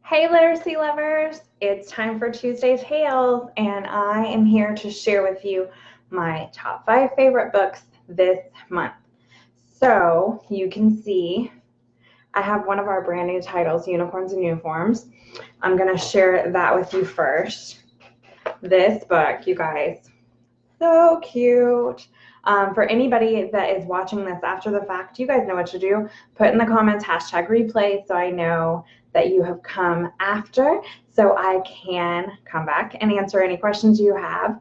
Hey literacy lovers, it's time for Tuesday Tales, and I am here to share with you my top 5 favorite books this month. So you can see I have one of our brand new titles, Unicorns and Uniforms. I'm going to share that with you first. This book, you guys, so cute. For anybody that is watching this after the fact, you guys know what to do. Put in the comments #replay so I know that you have come after, so I can come back and answer any questions you have.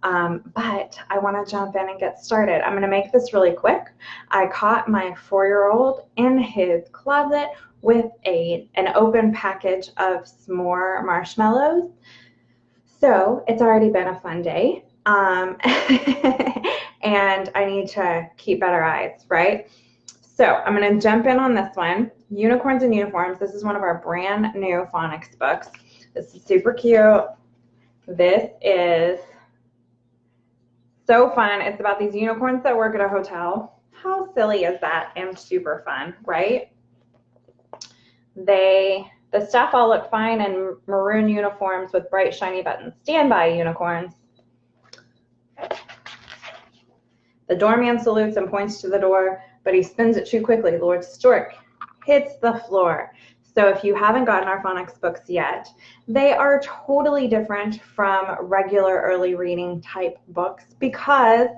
But I want to jump in and get started. I'm going to make this really quick. I caught my 4-year-old in his closet with an open package of s'more marshmallows. So it's already been a fun day. And I need to keep better eyes, right? So I'm going to jump in on this one, Unicorns and Uniforms. This is one of our brand new phonics books. This is super cute. This is so fun. It's about these unicorns that work at a hotel. How silly is that? And super fun, right? The staff all look fine in maroon uniforms with bright, shiny buttons. Stand by, unicorns. The doorman salutes and points to the door, but he spins it too quickly. Lord Stork hits the floor. So if you haven't gotten our phonics books yet, they are totally different from regular early reading type books because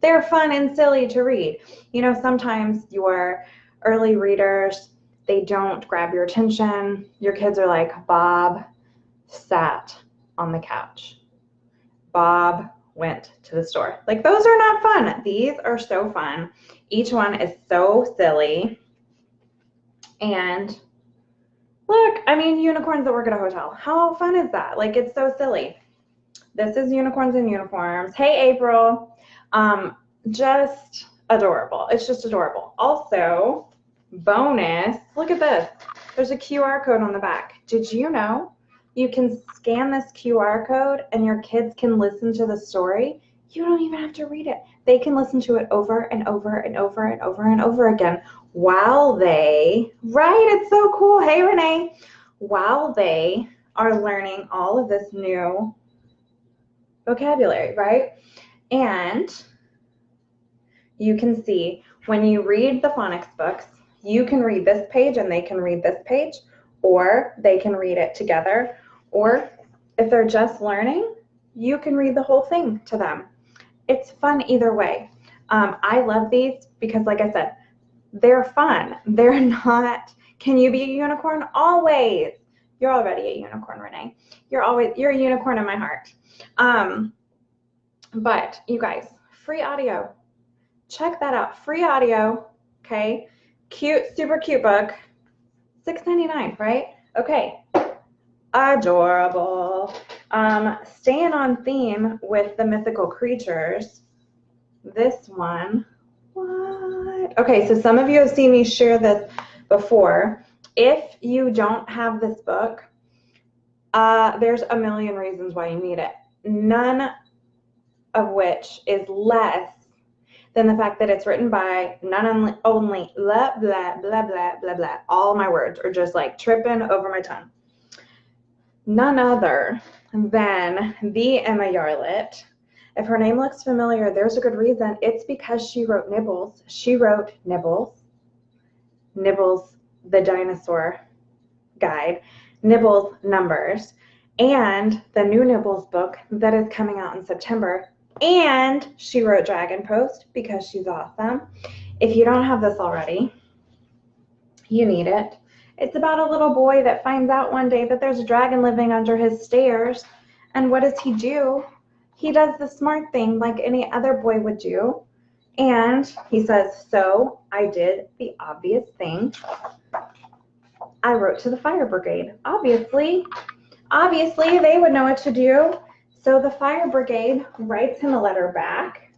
they're fun and silly to read. You know, sometimes your early readers, they don't grab your attention. Your kids are like, Bob sat on the couch. Bob went to the store. Like, those are not fun. These are so fun. Each one is so silly. And look, I mean, unicorns that work at a hotel. How fun is that? Like, it's so silly. This is Unicorns and Uniforms. Hey, April. Just adorable. It's just adorable. Also, bonus, look at this. There's a QR code on the back. Did you know you can scan this QR code and your kids can listen to the story? You don't even have to read it. They can listen to it over and over and over and over and over again while they, right? It's so cool. Hey, Renee. While they are learning all of this new vocabulary, right? And you can see when you read the phonics books, you can read this page and they can read this page, or they can read it together. Or if they're just learning, you can read the whole thing to them. It's fun either way. I love these because, like I said, they're fun. They're not, can you be a unicorn? Always. You're already a unicorn, Renee. You're a unicorn in my heart. But you guys, free audio. Check that out. Free audio. Okay. Cute, super cute book. $6.99, right? Okay. Adorable. Staying on theme with the mythical creatures. This one. What? Okay, so some of you have seen me share this before. If you don't have this book, there's a million reasons why you need it. None of which is less than the fact that it's written by none only blah, blah, blah, blah, blah, blah. All my words are just like tripping over my tongue. None other than the Emma Yarlett. If her name looks familiar, there's a good reason. It's because she wrote Nibbles. She wrote Nibbles, Nibbles the Dinosaur Guide, Nibbles Numbers, and the new Nibbles book that is coming out in September. And she wrote Dragon Post because she's awesome. If you don't have this already, you need it. It's about a little boy that finds out one day that there's a dragon living under his stairs. And what does he do? He does the smart thing like any other boy would do. And he says, so I did the obvious thing. I wrote to the fire brigade. Obviously, they would know what to do. So the fire brigade writes him a letter back.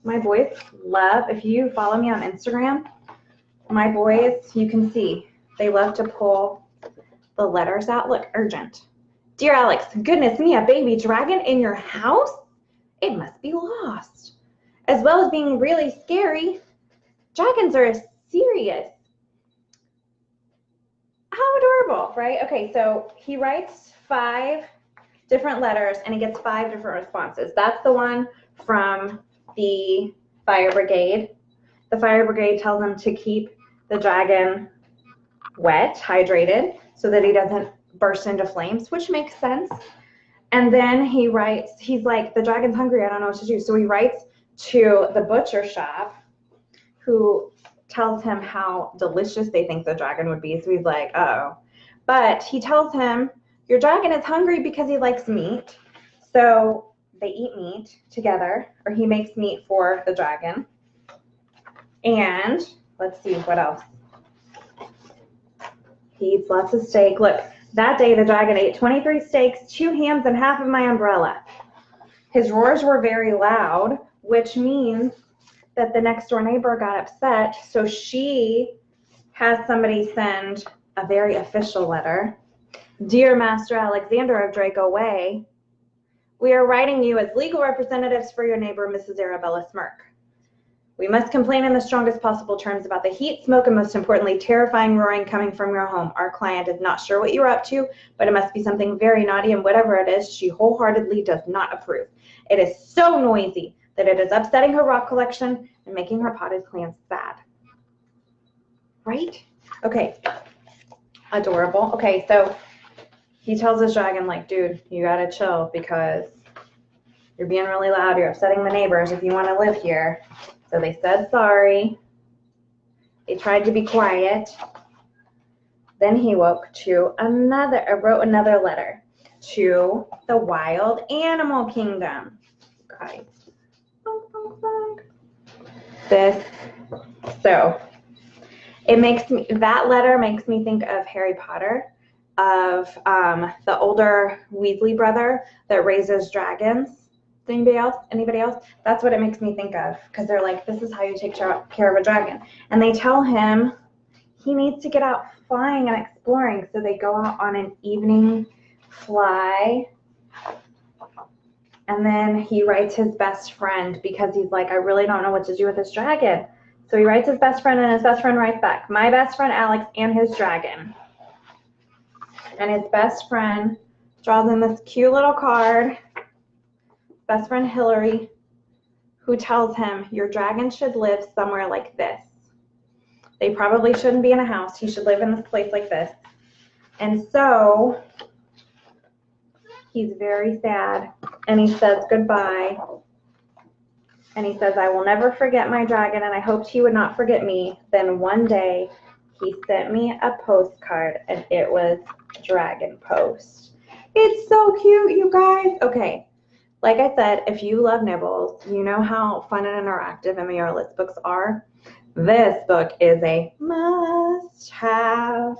My boys love, if you follow me on Instagram, my boys, you can see, they love to pull the letters out. Look, urgent. Dear Alex, goodness me, a baby dragon in your house? It must be lost. As well as being really scary, dragons are serious. How adorable, right? Okay, so he writes 5 different letters and he gets 5 different responses. That's the one from the fire brigade. The fire brigade tells him to keep the dragon wet, hydrated, so that he doesn't burst into flames, which makes sense. And then he writes, he's like, the dragon's hungry, I don't know what to do. So he writes to the butcher shop, who tells him how delicious they think the dragon would be. So he's like, oh. But he tells him, your dragon is hungry because he likes meat. So they eat meat together, or he makes meat for the dragon. And let's see, what else? He eats lots of steak. Look, that day the dragon ate 23 steaks, 2 hams, and half of my umbrella. His roars were very loud, which means that the next door neighbor got upset. So she has somebody send a very official letter. Dear Master Alexander of Draco Way, we are writing you as legal representatives for your neighbor, Mrs. Arabella Smirk. We must complain in the strongest possible terms about the heat, smoke, and most importantly, terrifying roaring coming from your home. Our client is not sure what you are up to, but it must be something very naughty, and whatever it is, she wholeheartedly does not approve. It is so noisy that it is upsetting her rock collection and making her potted plants sad. Right? Okay. Adorable. Okay, so he tells his dragon, like, dude, you gotta chill because you're being really loud. You're upsetting the neighbors if you want to live here. So they said sorry. They tried to be quiet. Then he wrote another letter to the wild animal kingdom. Guys. So that letter makes me think of Harry Potter, of the older Weasley brother that raises dragons. Anybody else? That's what it makes me think of, because they're like, this is how you take care of a dragon. And they tell him he needs to get out flying and exploring. So they go out on an evening fly. And then he writes his best friend, because he's like, I really don't know what to do with this dragon. So he writes his best friend, and his best friend writes back, my best friend Alex and his dragon. And his best friend draws him this cute little card. Best friend Hillary, who tells him, your dragon should live somewhere like this. They probably shouldn't be in a house. He should live in this place like this. And so he's very sad, and he says goodbye. And he says, I will never forget my dragon, and I hoped he would not forget me. Then one day he sent me a postcard, and it was Dragon Post. It's so cute, you guys. Okay. Like I said, if you love nibbles, you know how fun and interactive M.A.R. Litz books are. This book is a must-have.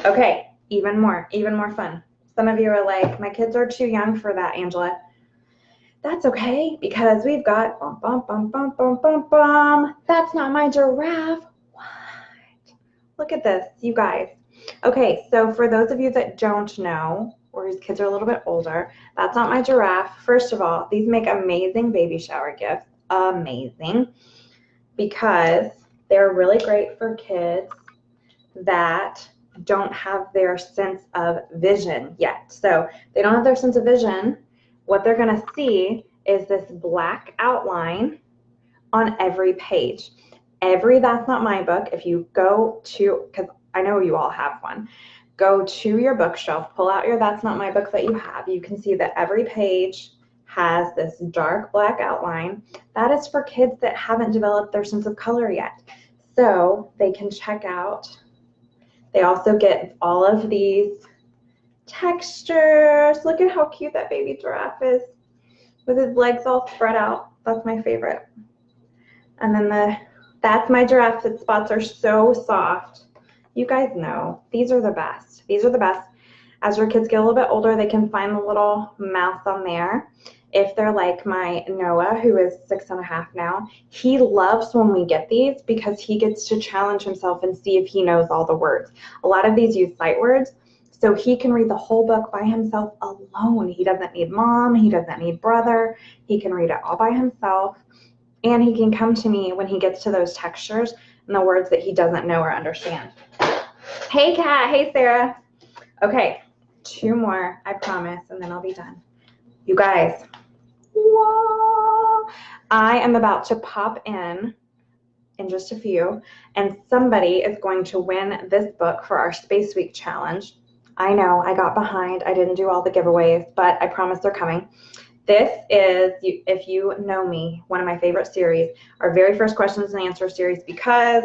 Okay, even more fun. Some of you are like, my kids are too young for that, Angela. That's okay, because we've got That's Not My Giraffe. What? Look at this, you guys. Okay, so for those of you that don't know, or whose kids are a little bit older, That's Not My Giraffe. First of all, these make amazing baby shower gifts. Amazing. Because they're really great for kids that don't have their sense of vision yet. So they don't have their sense of vision. What they're going to see is this black outline on every page. Every That's Not My book, if you go to, because I know you all have one, go to your bookshelf, pull out your That's Not My book that you have. You can see that every page has this dark black outline. That is for kids that haven't developed their sense of color yet. So they can check out. They also get all of these textures. Look at how cute that baby giraffe is with his legs all spread out. That's my favorite. And then the That's My Giraffe Fit spots are so soft. You guys know, these are the best. These are the best. As your kids get a little bit older, they can find the little mouth on there. If they're like my Noah, who is 6.5 now, he loves when we get these because he gets to challenge himself and see if he knows all the words. A lot of these use sight words, so he can read the whole book by himself alone. He doesn't need mom. He doesn't need brother. He can read it all by himself, and he can come to me when he gets to those textures and the words that he doesn't know or understand. Hey, Kat. Hey, Sarah. Okay, 2 more, I promise, and then I'll be done. You guys, whoa, I am about to pop in just a few, and somebody is going to win this book for our Space Week challenge. I know, I got behind. I didn't do all the giveaways, but I promise they're coming. This is, if you know me, one of my favorite series, our very first questions and answers series, because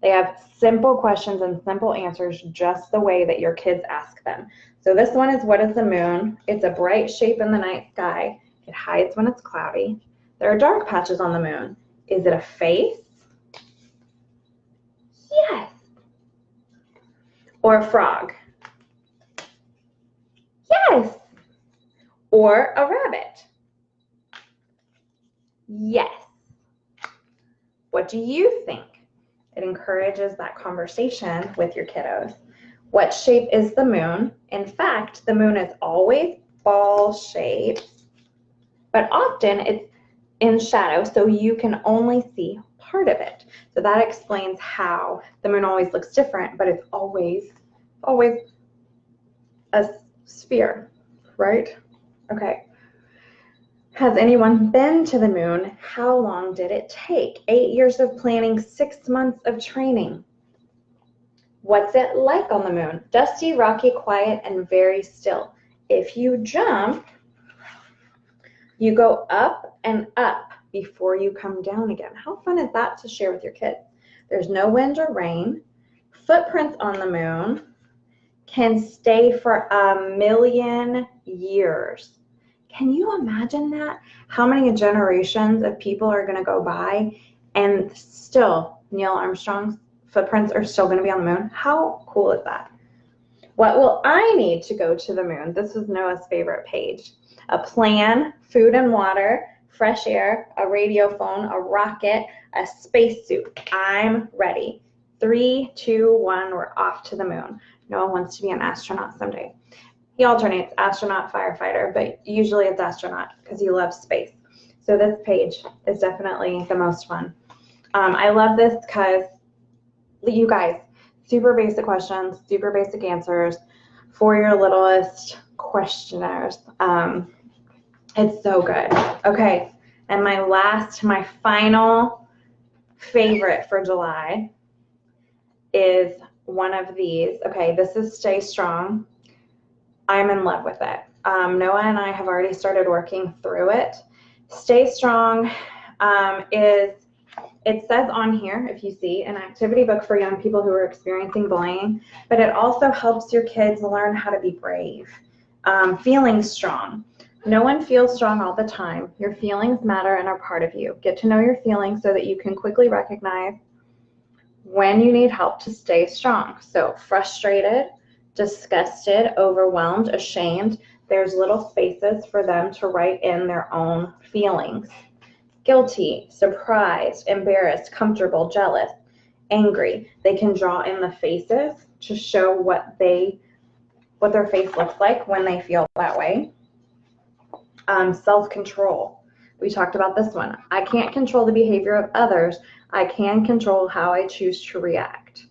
they have simple questions and simple answers just the way that your kids ask them. So this one is, what is the moon? It's a bright shape in the night sky. It hides when it's cloudy. There are dark patches on the moon. Is it a face? Yes. Or a frog? Yes. Or a rabbit? Yes. What do you think? It encourages that conversation with your kiddos. What shape is the moon? In fact, the moon is always ball shaped, but often it's in shadow, so you can only see part of it. So that explains how the moon always looks different, but it's always a sphere, right? Okay. Has anyone been to the moon? How long did it take? 8 years of planning, 6 months of training. What's it like on the moon? Dusty, rocky, quiet, and very still. If you jump, you go up and up before you come down again. How fun is that to share with your kids? There's no wind or rain. Footprints on the moon can stay for 1,000,000 years. Can you imagine that? How many generations of people are going to go by and still Neil Armstrong's footprints are still going to be on the moon? How cool is that? What will I need to go to the moon? This is Noah's favorite page. A plan, food and water, fresh air, a radio phone, a rocket, a spacesuit. I'm ready. 3, 2, 1, we're off to the moon. Noah wants to be an astronaut someday. He alternates astronaut, firefighter, but usually it's astronaut because he loves space. So this page is definitely the most fun. I love this because you guys, super basic questions, super basic answers for your littlest questioners. It's so good. Okay, and my final favorite for July is one of these. Okay, this is Stay Strong. I'm in love with it. Noah and I have already started working through it. Stay Strong it says on here, if you see, an activity book for young people who are experiencing bullying, but it also helps your kids learn how to be brave, feeling strong. No one feels strong all the time. Your feelings matter and are part of you. Get to know your feelings so that you can quickly recognize when you need help to stay strong. So frustrated, disgusted, overwhelmed, ashamed, there's little spaces for them to write in their own feelings. Guilty, surprised, embarrassed, comfortable, jealous, angry. They can draw in the faces to show what their face looks like when they feel that way. Self-control. We talked about this one. I can't control the behavior of others. I can control how I choose to react.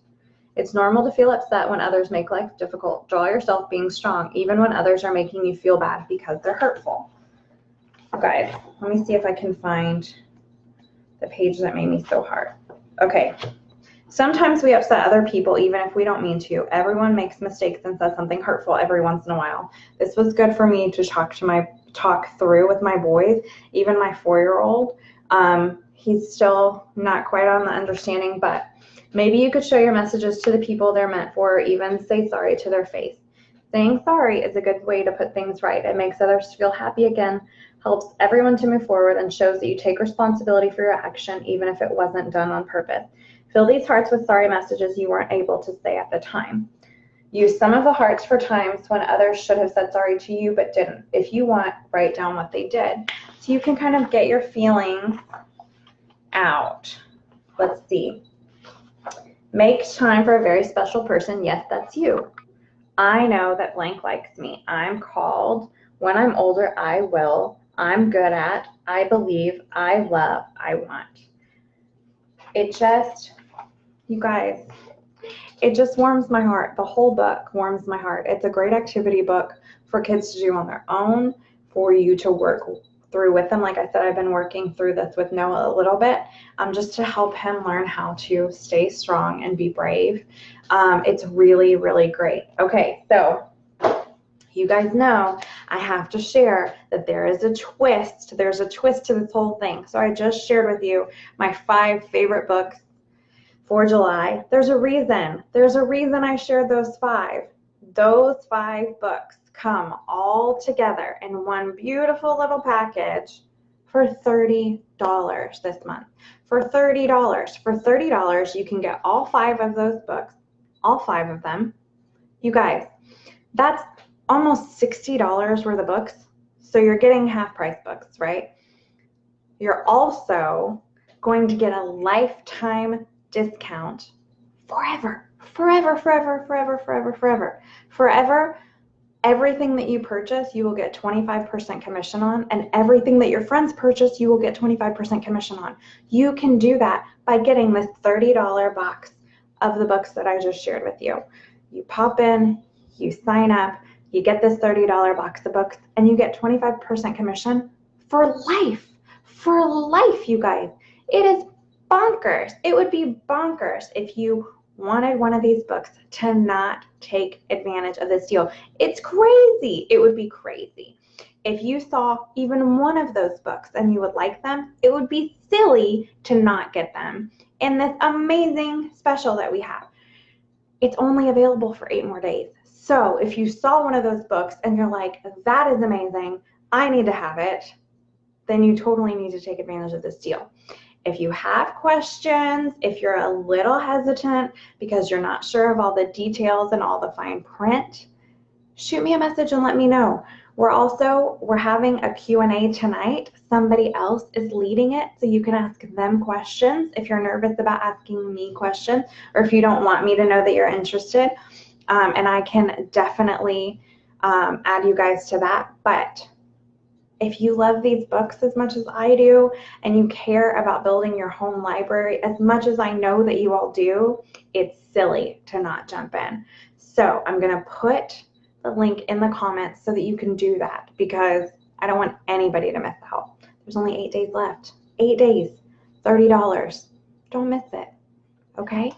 It's normal to feel upset when others make life difficult. Draw yourself being strong, even when others are making you feel bad because they're hurtful. Guys, let me see if I can find the page that made me so hard. Okay. Sometimes we upset other people even if we don't mean to. Everyone makes mistakes and says something hurtful every once in a while. This was good for me to talk through with my boys, even my 4-year-old. He's still not quite on the understanding, but maybe you could show your messages to the people they're meant for, or even say sorry to their face. Saying sorry is a good way to put things right. It makes others feel happy again, helps everyone to move forward, and shows that you take responsibility for your action even if it wasn't done on purpose. Fill these hearts with sorry messages you weren't able to say at the time. Use some of the hearts for times when others should have said sorry to you but didn't. If you want, write down what they did. So you can kind of get your feelings out. Let's see. Make time for a very special person. Yes, that's you. I know that blank likes me. I'm called. When I'm older, I will. I'm good at. I believe. I love. I want. It just, you guys, It just warms my heart. The whole book warms my heart. It's a great activity book for kids to do on their own, for you to work through with them. Like I said, I've been working through this with Noah a little bit, just to help him learn how to stay strong and be brave. It's really, really great. Okay, so you guys know I have to share that there is a twist. There's a twist to this whole thing. So I just shared with you my 5 favorite books for July. There's a reason. There's a reason I shared those 5. Those 5 books come all together in one beautiful little package for $30 this month. For $30. For $30, you can get all 5 of those books, all 5 of them. You guys, that's almost $60 worth of books. So you're getting half price books, right? You're also going to get a lifetime discount forever. Forever. Everything that you purchase, you will get 25% commission on, and everything that your friends purchase, you will get 25% commission on. You can do that by getting this $30 box of the books that I just shared with you. You pop in, you sign up, you get this $30 box of books, and you get 25% commission for life. For life, you guys. It is bonkers. It would be bonkers if you wanted one of these books to not take advantage of this deal. It's crazy. It would be crazy. If you saw even one of those books and you would like them, it would be silly to not get them in this amazing special that we have. It's only available for 8 more days. So if you saw one of those books and you're like, that is amazing, I need to have it, then you totally need to take advantage of this deal. If you have questions, if you're a little hesitant because you're not sure of all the details and all the fine print, shoot me a message and let me know. We're having a Q&A tonight. Somebody else is leading it, so you can ask them questions if you're nervous about asking me questions, or if you don't want me to know that you're interested. And I can definitely add you guys to that. But if you love these books as much as I do, and you care about building your home library as much as I know that you all do, it's silly to not jump in. So I'm going to put the link in the comments so that you can do that, because I don't want anybody to miss out. There's only 8 days left. 8 days, $30. Don't miss it. Okay?